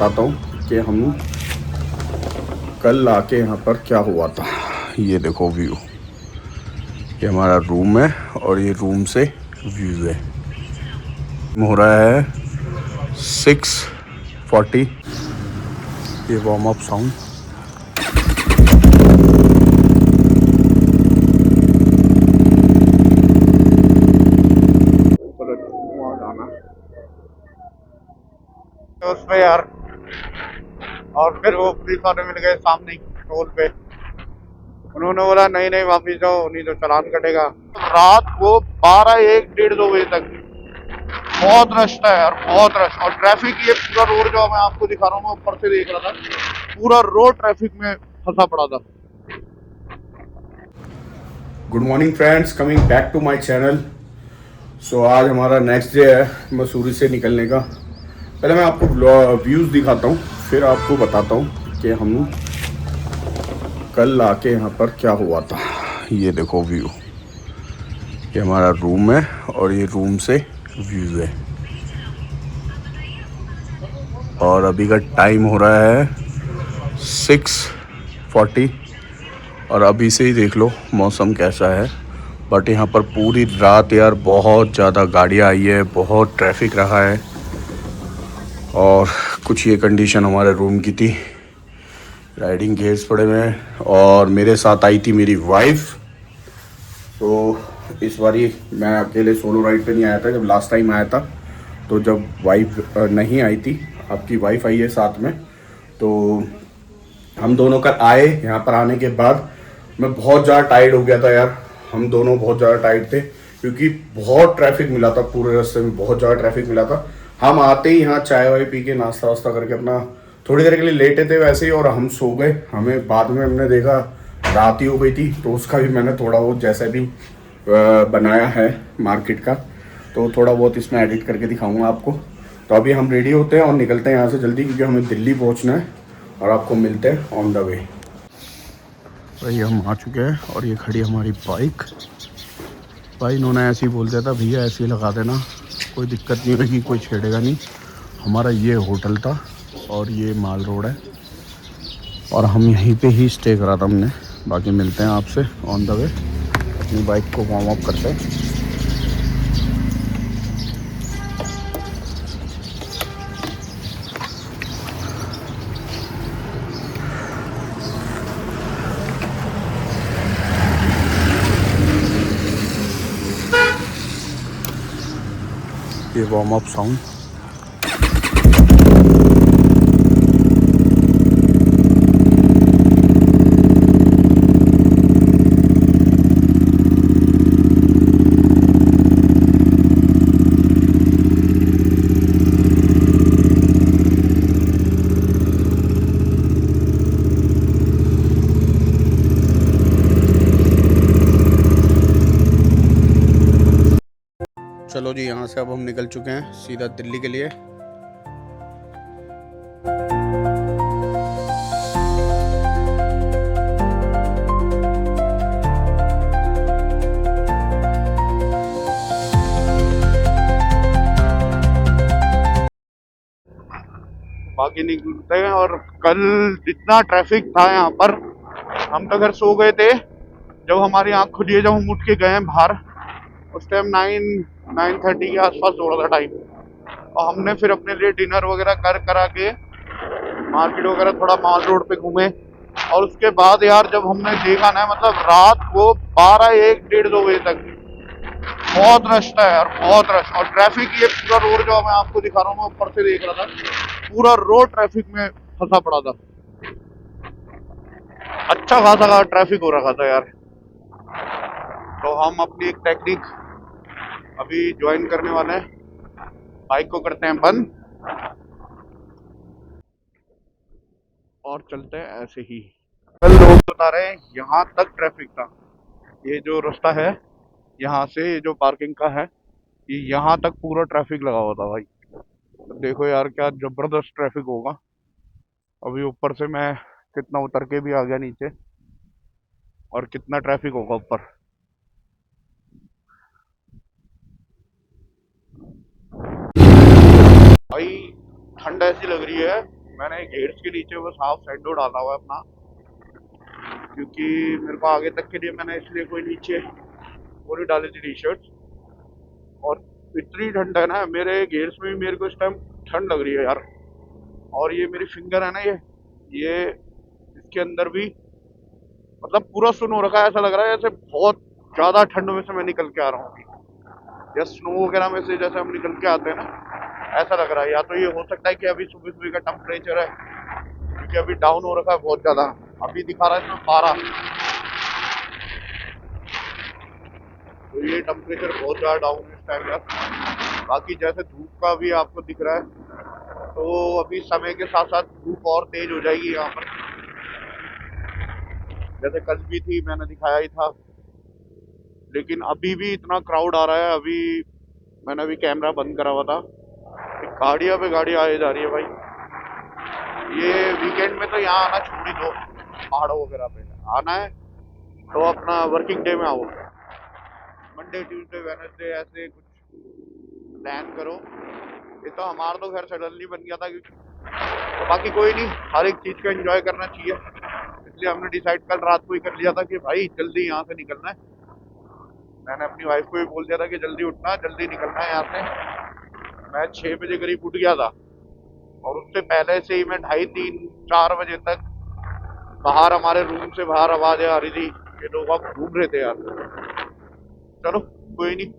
बताता हूँ कि हम कल आके यहाँ पर क्या हुआ था। ये देखो व्यू, ये हमारा रूम है और ये रूम से व्यू है। हो रहा है 6:40। ये वार्म अप साउंड। तो उसमें यार, और फिर वो पुलिस वाले मिल गए सामने टोल पे। उन्होंने बोला नहीं नहीं वापिस जाओ, नहीं तो चालान कटेगा। रात को 12, 1, 1:30, 2 बजे तक बहुत रश था यार, बहुत रश। और ट्रैफिक, ये पूरा रोड जो मैं आपको दिखा रहा हूँ, मैं ऊपर से देख रहा था, पूरा रोड ट्रैफिक में फंसा पड़ा था। Good morning friends, coming back to my channel. So आज हमारा नेक्स्ट डे है मसूरी से निकलने का। पहले मैं आपको व्यूज़ दिखाता हूँ, फिर आपको बताता हूँ कि हम कल आके यहाँ पर क्या हुआ था। ये देखो व्यू, ये हमारा रूम है और ये रूम से व्यू है। और अभी का टाइम हो रहा है 6:40 और अभी से ही देख लो मौसम कैसा है। बट यहाँ पर पूरी रात यार बहुत ज़्यादा गाड़ियाँ आई है, बहुत ट्रैफिक रहा है। और कुछ ये कंडीशन हमारे रूम की थी, राइडिंग गेयर्स पड़े हुए हैं। और मेरे साथ आई थी मेरी वाइफ। तो इस बारी मैं अकेले सोलो राइड पे नहीं आया था। जब लास्ट टाइम आया था तो जब वाइफ नहीं आई थी, आपकी वाइफ आई है साथ में। तो हम दोनों कल आए, यहाँ पर आने के बाद मैं बहुत ज़्यादा टायर्ड हो गया था यार। हम दोनों बहुत ज़्यादा टायर्ड थे क्योंकि बहुत ट्रैफिक मिला था, पूरे रास्ते में बहुत ज़्यादा ट्रैफिक मिला था। हम आते ही यहाँ चाय वाय पी के नाश्ता वास्ता करके अपना थोड़ी देर के लिए लेटे थे वैसे ही, और हम सो गए। हमें बाद में हमने देखा रात ही हो गई थी, तो उसका भी मैंने थोड़ा बहुत जैसे भी बनाया है मार्केट का, तो थोड़ा बहुत इसमें एडिट करके दिखाऊंगा आपको। तो अभी हम रेडी होते हैं और निकलते हैं यहाँ से जल्दी, क्योंकि हमें दिल्ली पहुँचना है। और आपको मिलते हैं ऑन द वे। भाई हम आ चुके हैं और ये खड़ी हमारी बाइक। भाई इन्होंने ऐसे ही बोल दिया था, भैया ऐसे ही लगा देना, कोई दिक्कत नहीं होगी, कोई छेड़ेगा नहीं। हमारा ये होटल था और ये माल रोड है और हम यहीं पे ही स्टे करा था हमने। बाकी मिलते हैं आपसे ऑन द वे। अपनी बाइक को वार्म अप करते हैं। ये वार्म अप साउंड। चलो जी, यहाँ से अब हम निकल चुके हैं सीधा दिल्ली के लिए। बाकी निकलते हैं। और कल जितना ट्रैफिक था यहाँ पर, हम तो घर सो गए थे। जब हमारी आँख खुली है, जब हम उठ के गए हैं बाहर, उस टाइम 9-9:30 के आसपास हो रहा था टाइम। और हमने फिर अपने लिए डिनर वगैरह कर करा के मार्केट वगैरह थोड़ा मॉल रोड पे घूमे। और उसके बाद यार जब हमने देखा ना, मतलब रात को 12, 1, 1:30, 2 बजे तक बहुत रश था यार, बहुत रश। और ट्रैफिक, ये पूरा रोड जो मैं आपको दिखा रहा हूँ, मैं ऊपर से देख रहा था, पूरा रोड ट्रैफिक में फंसा पड़ा था। अच्छा खासा ट्रैफिक हो रखा था यार। तो हम अपनी एक टेक्निक अभी ज्वाइन करने वाले हैं। बाइक को करते हैं बंद और चलते हैं ऐसे ही। कल लोग बता रहे हैं यहाँ तक ट्रैफिक था। ये जो रास्ता है यहाँ से, ये जो पार्किंग का है, ये यहाँ तक पूरा ट्रैफिक लगा हुआ था भाई। तो देखो यार क्या जबरदस्त ट्रैफिक होगा। अभी ऊपर से मैं कितना उतर के भी आ गया नीचे, और कितना ट्रैफिक होगा ऊपर। भाई ठंड ऐसी लग रही है, मैंने गेट्स के नीचे बस हाफ सैंडो डाला हुआ है अपना, क्योंकि मेरे को आगे तक के लिए मैंने इसलिए कोई नीचे वो नहीं डाली थी टी शर्ट। और इतनी ठंड है ना मेरे गेट्स में भी, मेरे को इस टाइम ठंड लग रही है यार। और ये मेरी फिंगर है ना, ये इसके अंदर भी मतलब पूरा सुन हो रखा है। ऐसा लग रहा है जैसे बहुत ज्यादा ठंड में से मैं निकल के आ रहा हूँ, या स्नो वगैरह में से जैसे हम निकल के आते हैं ना, ऐसा लग रहा है। या तो ये हो सकता है कि अभी सुबह सुबह का टेम्परेचर है, क्योंकि अभी डाउन हो रखा है बहुत ज्यादा। अभी दिखा रहा है इसमें 12, तो ये टेम्परेचर बहुत ज्यादा डाउन है इस टाइम यार। बाकी जैसे धूप का भी आपको दिख रहा है, तो अभी समय के साथ साथ धूप और तेज हो जाएगी यहाँ पर। जैसे कल भी थी, मैंने दिखाया ही था, लेकिन अभी भी इतना क्राउड आ रहा है। अभी मैंने अभी कैमरा बंद करा हुआ था, गाड़ियां पे गाड़ियां आ जा रही है भाई। ये वीकेंड में तो यहाँ आना छोड़ ही दो, पहाड़ों वगैरह पे आना है तो अपना वर्किंग डे में आओ, मंडे ट्यूसडे वेडनेसडे ऐसे कुछ प्लान करो। ये तो हमारा तो घर सडनली बन गया था, क्योंकि तो बाकी कोई नहीं, हर एक चीज़ का एंजॉय करना चाहिए। इसलिए हमने डिसाइड कल रात को ही कर लिया था कि भाई जल्दी यहाँ से निकलना है। मैंने अपनी वाइफ को भी बोल दिया था कि जल्दी उठना, जल्दी निकलना है यहाँ से। मैं 6 बजे करीब उठ गया था, और उससे पहले से ही मैं 2:30 3 4 बजे तक बाहर, हमारे रूम से बाहर आवाजें आ रही थी कि लोग आप घूम रहे थे यार। चलो कोई नहीं,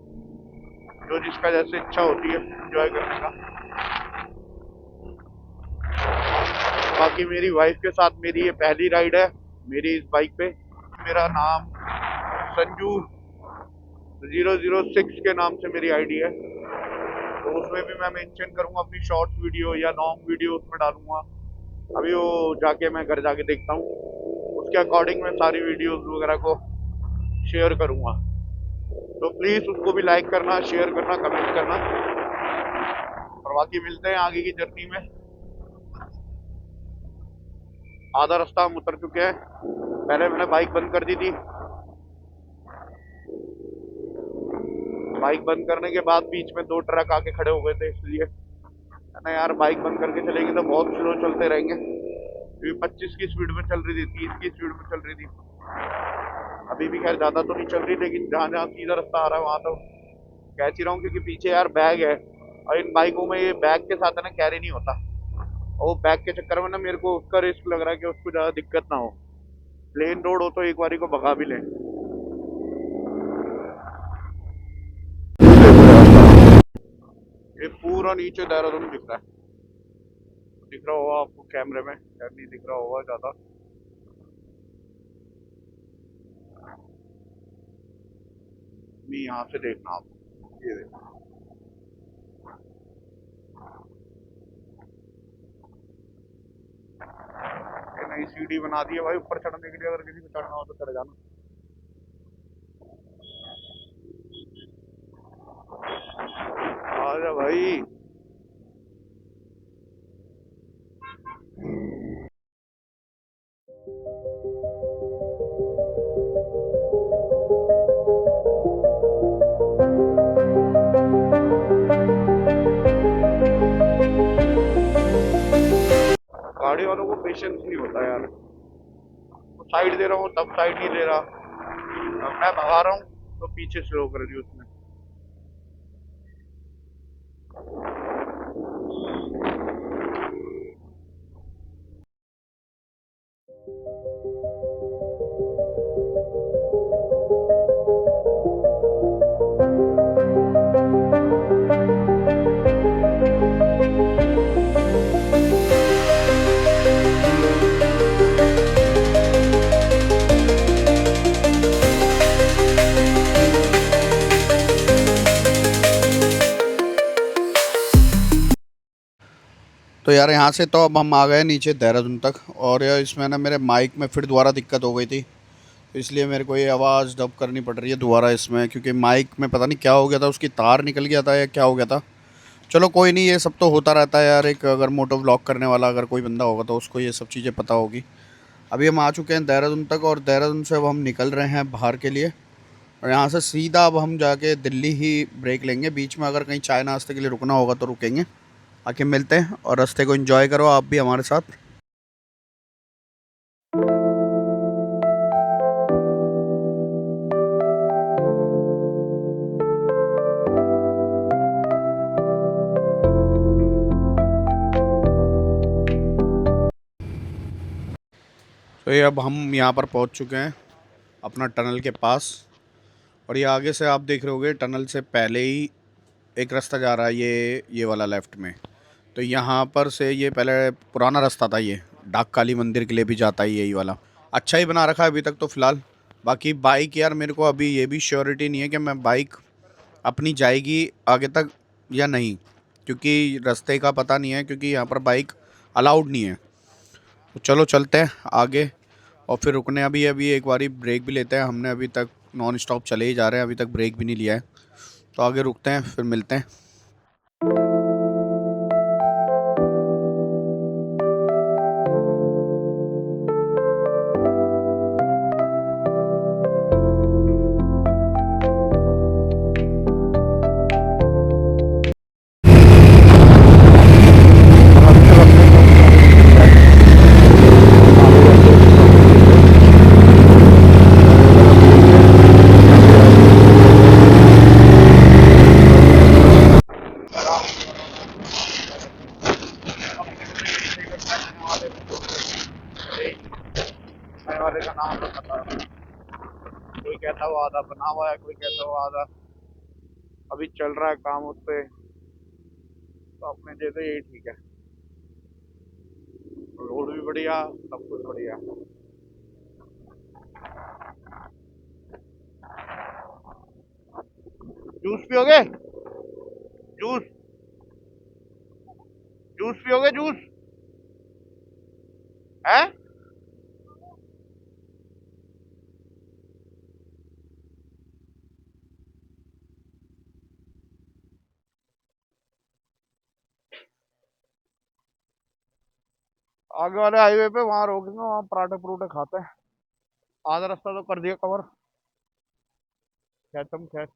जो जिसका जैसे इच्छा होती है एंजॉय करने का। बाकी मेरी वाइफ के साथ मेरी ये पहली राइड है मेरी इस बाइक पे। मेरा नाम संजू 006 के नाम से मेरी आईडी है, तो उसमें भी मैं मेंशन करूंगा अपनी शॉर्ट्स वीडियो या लॉन्ग वीडियो उसमें डालूंगा। अभी वो जाके मैं घर जाके देखता हूँ, उसके अकॉर्डिंग मैं सारी वीडियोस वगैरह को शेयर करूंगा। तो प्लीज़ उसको भी लाइक करना, शेयर करना, कमेंट करना। और बाकी मिलते हैं आगे की जर्नी में। आधा रास्ता हम उतर चुके हैं। पहले मैंने बाइक बंद कर दी थी, बाइक बंद करने के बाद बीच में 2 ट्रक आके खड़े हो गए थे, इसलिए ना यार बाइक बंद करके चलेंगे तो बहुत स्लो चलते रहेंगे, क्योंकि 25 की स्पीड में चल रही थी, 30 की स्पीड में चल रही थी। अभी भी खैर ज़्यादा तो नहीं चल रही, लेकिन जहाँ जहाँ सीधा रास्ता आ रहा है वहाँ तो कैच ही रहा हूँ, क्योंकि पीछे यार बैग है, और इन बाइकों में ये बैग के साथ है ना कैरी नहीं होता, और वो बैग के चक्कर में ना मेरे को उसका रिस्क लग रहा है कि उसको ज़्यादा दिक्कत ना हो। प्लेन रोड हो तो एक बारी को भगा भी लें। ये पूरा नीचे देहरादून दिख रहा है, दिख रहा होगा आपको कैमरे में, शायद नहीं दिख रहा होगा ज़्यादा। नहीं, यहाँ से देखना आप, ये देखो, ये नई सीढ़ी बना दी है भाई ऊपर चढ़ने के लिए। अगर किसी को चढ़ना हो तो चढ़ जाना। आजा भाई। गाड़ी वालों को पेशेंस नहीं होता यार, तो साइड दे रहा हूँ तब साइड नहीं दे रहा, अब मैं भगा रहा हूँ तो पीछे स्लो कर दी उसने। तो यार यहाँ से तो अब हम आ गए नीचे देहरादून तक, और यार इसमें ना मेरे माइक में फिर दोबारा दिक्कत हो गई थी, तो इसलिए मेरे को ये आवाज़ डब करनी पड़ रही है दोबारा इसमें, क्योंकि माइक में पता नहीं क्या हो गया था, उसकी तार निकल गया था या क्या हो गया था। चलो कोई नहीं, ये सब तो होता रहता है यार। एक अगर मोटो व्लॉग करने वाला अगर कोई बंदा होगा तो उसको ये सब चीज़ें पता होगी। अभी हम आ चुके हैं देहरादून तक, और देहरादून से अब हम निकल रहे हैं बाहर के लिए, और यहाँ से सीधा अब हम जाके दिल्ली ही ब्रेक लेंगे। बीच में अगर कहीं चाय नाश्ते के लिए रुकना होगा तो रुकेंगे। आके मिलते हैं और रास्ते को एंजॉय करो आप भी हमारे साथ। तो ये अब हम यहाँ पर पहुँच चुके हैं अपना टनल के पास। और ये आगे से आप देख रहे होगे टनल से पहले ही एक रास्ता जा रहा है, ये वाला लेफ़्ट में। तो यहाँ पर से ये पहले पुराना रास्ता था, ये डाक काली मंदिर के लिए भी जाता है यही वाला। अच्छा ही बना रखा है अभी तक तो फ़िलहाल। बाकी बाइक यार मेरे को अभी ये भी श्योरिटी नहीं है कि मैं बाइक अपनी जाएगी आगे तक या नहीं, क्योंकि रास्ते का पता नहीं है, क्योंकि यहाँ पर बाइक अलाउड नहीं है। तो चलो चलते हैं आगे और फिर रुकने अभी अभी एक बारी ब्रेक भी लेते हैं। हमने अभी तक नॉन स्टॉप चले ही जा रहे हैं, अभी तक ब्रेक भी नहीं लिया है। तो आगे रुकते हैं फिर मिलते हैं। वाले का नाम नहीं पता, कोई कहता हुआ आधा बना हुआ है, कोई कहता हुआ आधा अभी चल रहा है काम उस पे। तो अपने जैसे यही ठीक है, रोड भी बढ़िया, सब कुछ बढ़िया। जूस पियोगे? जूस जूस पियोगे? जूस है? आगे वाले हाईवे पे वहां रोकेंगे, वहां पराठे परूठे खाते हैं। आधा रास्ता तो कर दिया कवर। खैचम खैच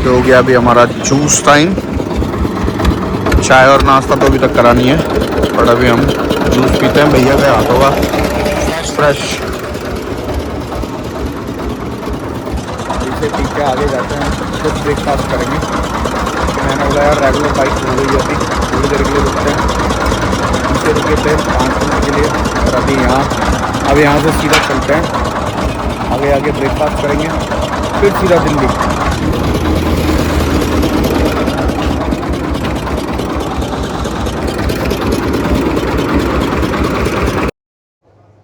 तो हो गया अभी हमारा जूस टाइम। चाय और नाश्ता तो अभी तक करा नहीं है, बट अभी हम जूस पीते हैं भैया के हाथों का फ्रेश। इसे पी के आगे जाते हैं, फिर ब्रेकफास्ट करेंगे। मैंने बोला यार रेगुलर बाइक हो गई अभी, थोड़ी देर के लिए रुकते हैं। नीचे रुके थे 5 मिनट के लिए और अब यहाँ से सीधा चलते हैं आगे। आगे ब्रेकफास्ट करेंगे फिर सीधा दिल्ली।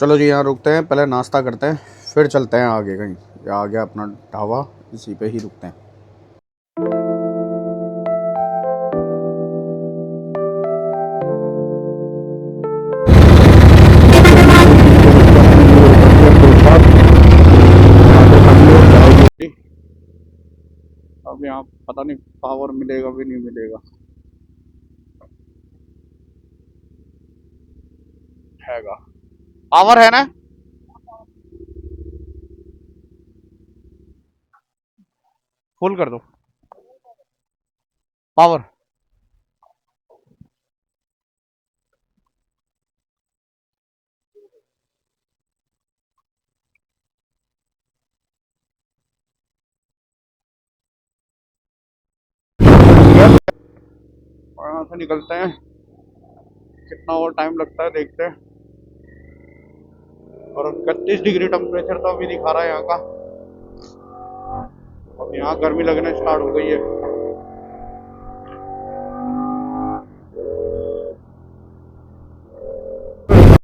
चलो जी यहाँ रुकते हैं, पहले नाश्ता करते हैं फिर चलते हैं आगे कहीं। ये आ गया अपना ढाबा, इसी पे ही रुकते हैं। अब यहाँ पता नहीं पावर मिलेगा भी नहीं मिलेगा, हैगा पावर है ना? फुल कर दो पावर। और यहाँ से निकलते हैं, कितना और टाइम लगता है देखते हैं। और 31 डिग्री टेम्परेचर तो अभी दिखा रहा है यहाँ का। अब यहाँ गर्मी लगने स्टार्ट हो गई है।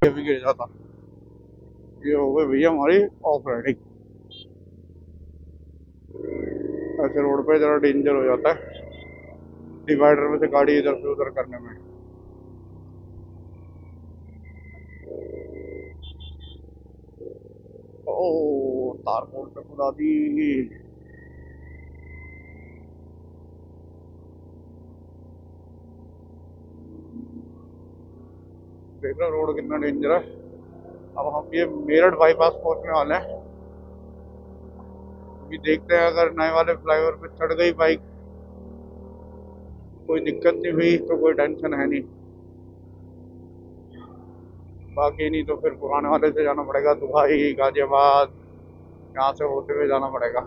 भी गिर जाता। ये हो गई भैया हमारी ऑफ राइडिंग। ऐसे रोड पे जरा डेंजर हो जाता है डिवाइडर में से गाड़ी इधर से उधर करने में। ओ तारकोल पे खुदा दी। देख रहे रोड कितना डेंजर है। अब हम ये मेरठ बाईपास पहुंचने वाले हैं। अभी देखते हैं अगर नए वाले फ्लाईओवर पे चढ़ गई बाइक कोई दिक्कत नहीं हुई तो कोई टेंशन है नहीं। बाकी नहीं तो फिर पुराने वाले से जाना पड़ेगा, दुबई गाजियाबाद, यहाँ से होते हुए जाना पड़ेगा।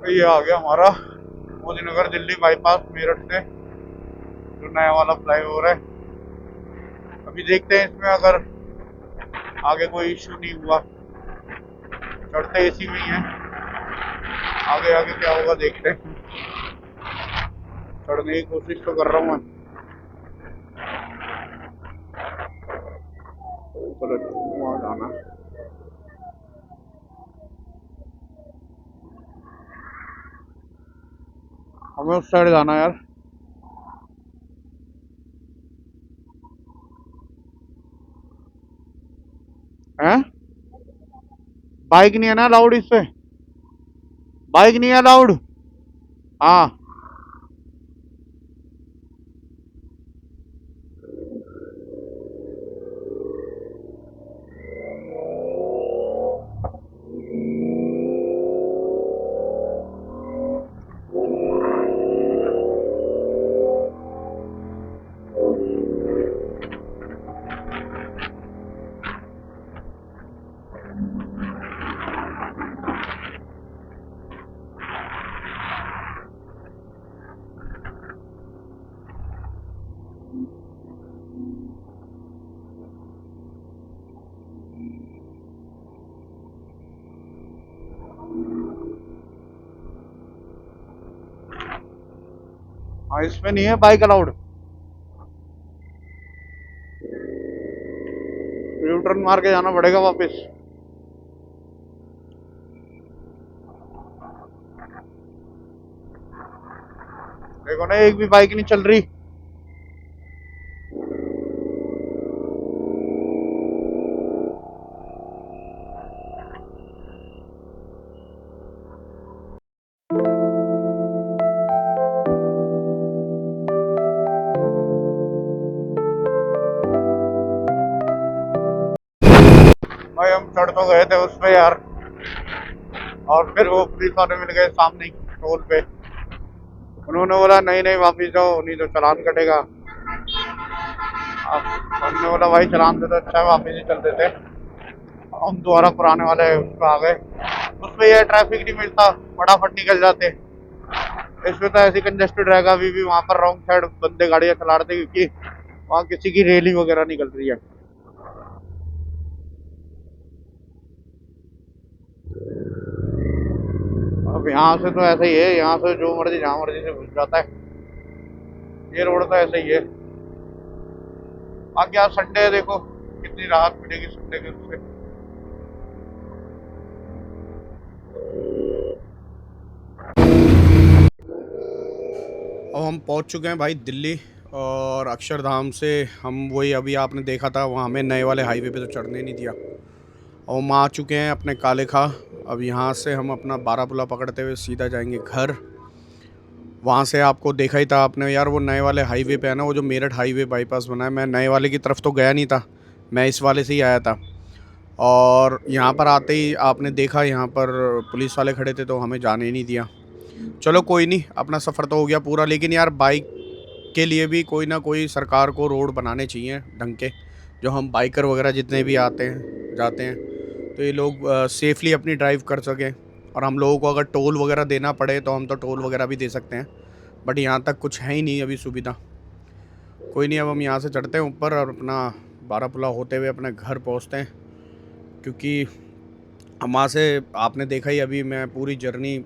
ये आ गया हमारा मोदी नगर दिल्ली बाईपास मेरठ से जो नया वाला फ्लाईओवर है। अभी देखते हैं इसमें अगर आगे कोई इशू नहीं हुआ, चढ़ते एसी में ही है, आगे आगे क्या होगा देखते हैं। चढ़ने की कोशिश तो कर रहा हूँ मैं। चलो वहाँ जाना, हमें उस साइड जाना यार। हैं बाइक नहीं है ना अलाउड इस पे, बाइक नहीं है अलाउड। हाँ हाँ इसमें नहीं है बाइक अलाउड, यू टर्न मार के जाना पड़ेगा वापस। देखो ना एक भी बाइक नहीं चल रही। भाई हम चढ़ तो गए थे उसपे यार, और फिर वो पुलिस वाले मिल गए सामने ही टोल पे। उन्होंने बोला नहीं नहीं वापिस जाओ नहीं तो चालान कटेगा। अब हमने बोला भाई चालान दे तो अच्छा है, वापिस ही चल देते। हम दोबारा पुराने वाले उस पर आ गए। उसमें यह ट्रैफिक नहीं मिलता, फटाफट निकल जाते। इसमें तो ऐसी कंजेस्टेड रहेगा। अभी भी वहाँ पर रॉन्ग साइड बंदे गाड़ियाँ चला रहे थे क्योंकि वहाँ किसी की रेलिंग वगैरह निकल रही है। अब यहाँ से तो ऐसा ही है, यहाँ से जो मर्जी जहाँ मर्जी से घुस जाता है। ये रोड तो ऐसा ही है। बाकी आज संडे है, देखो कितनी राहत मिलेगी संडे के उससे। अब हम पहुंच चुके हैं भाई दिल्ली, और अक्षरधाम से हम वही अभी आपने देखा था वहाँ हमें नए वाले हाईवे पे तो चढ़ने नहीं दिया। और हम आ चुके हैं अपने काले खा। अब यहाँ से हम अपना बारापुला पकड़ते हुए सीधा जाएंगे घर। वहाँ से आपको देखा ही था आपने यार, वो नए वाले हाईवे पे है ना, वो जो मेरठ हाईवे बाईपास बना है। मैं नए वाले की तरफ तो गया नहीं था, मैं इस वाले से ही आया था। और यहाँ पर आते ही आपने देखा यहाँ पर पुलिस वाले खड़े थे तो हमें जाने ही नहीं दिया। चलो कोई नहीं, अपना सफ़र तो हो गया पूरा। लेकिन यार बाइक के लिए भी कोई ना कोई सरकार को रोड बनाने चाहिए ढंग के, जो हम बाइकर वगैरह जितने भी आते हैं जाते हैं तो ये लोग सेफली अपनी ड्राइव कर सकें। और हम लोगों को अगर टोल वगैरह देना पड़े तो हम तो टोल वगैरह भी दे सकते हैं, बट यहाँ तक कुछ है ही नहीं अभी सुविधा। कोई नहीं, अब हम यहाँ से चढ़ते हैं ऊपर और अपना बारापुला होते हुए अपने घर पहुँचते हैं। क्योंकि हम वहाँ से आपने देखा ही, अभी मैं पूरी जर्नी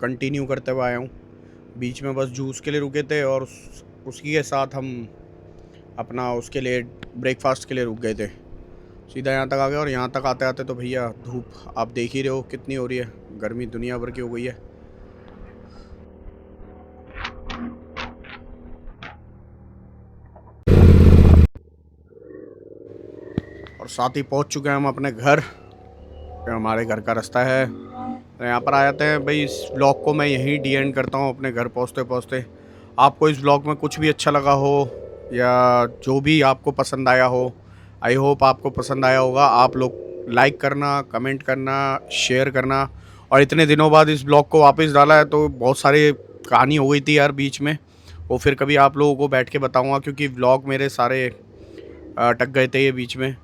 कंटिन्यू करते हुए आया हूँ। बीच में बस जूस के लिए रुके थे और उसी के साथ हम अपना उसके लिए ब्रेकफास्ट के लिए रुक गए थे। सीधा यहाँ तक आ गए, और यहाँ तक आते आते तो भैया धूप आप देख ही रहे हो कितनी हो रही है, गर्मी दुनिया भर की हो गई है। और साथ ही पहुँच चुके हैं हम अपने घर। हमारे घर का रास्ता है, तो यहाँ पर आ जाते हैं भाई। इस व्लॉग को मैं यहीं डी एंड करता हूँ अपने घर पहुँचते पहुँचते। आपको इस व्लॉग में कुछ भी अच्छा लगा हो या जो भी आपको पसंद आया हो, आई होप आपको पसंद आया होगा। आप लोग लाइक करना, कमेंट करना, शेयर करना। और इतने दिनों बाद इस ब्लॉग को वापस डाला है तो बहुत सारी कहानी हो गई थी यार बीच में, वो फिर कभी आप लोगों को बैठ के बताऊंगा, क्योंकि व्लॉग मेरे सारे अटक गए थे ये बीच में।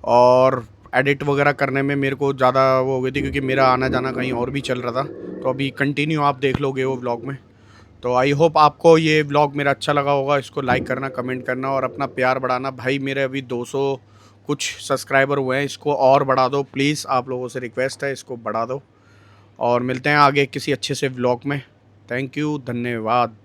और एडिट वगैरह करने में मेरे को ज़्यादा वो हो गई थी, क्योंकि मेरा आना जाना कहीं और भी चल रहा था। तो अभी कंटिन्यू आप देख लोगे वो व्लॉग में। तो आई होप आपको ये व्लॉग मेरा अच्छा लगा होगा। इसको लाइक करना, कमेंट करना और अपना प्यार बढ़ाना। भाई मेरे अभी 200 कुछ सब्सक्राइबर हुए हैं, इसको और बढ़ा दो प्लीज़, आप लोगों से रिक्वेस्ट है, इसको बढ़ा दो। और मिलते हैं आगे किसी अच्छे से व्लॉग में। थैंक यू, धन्यवाद।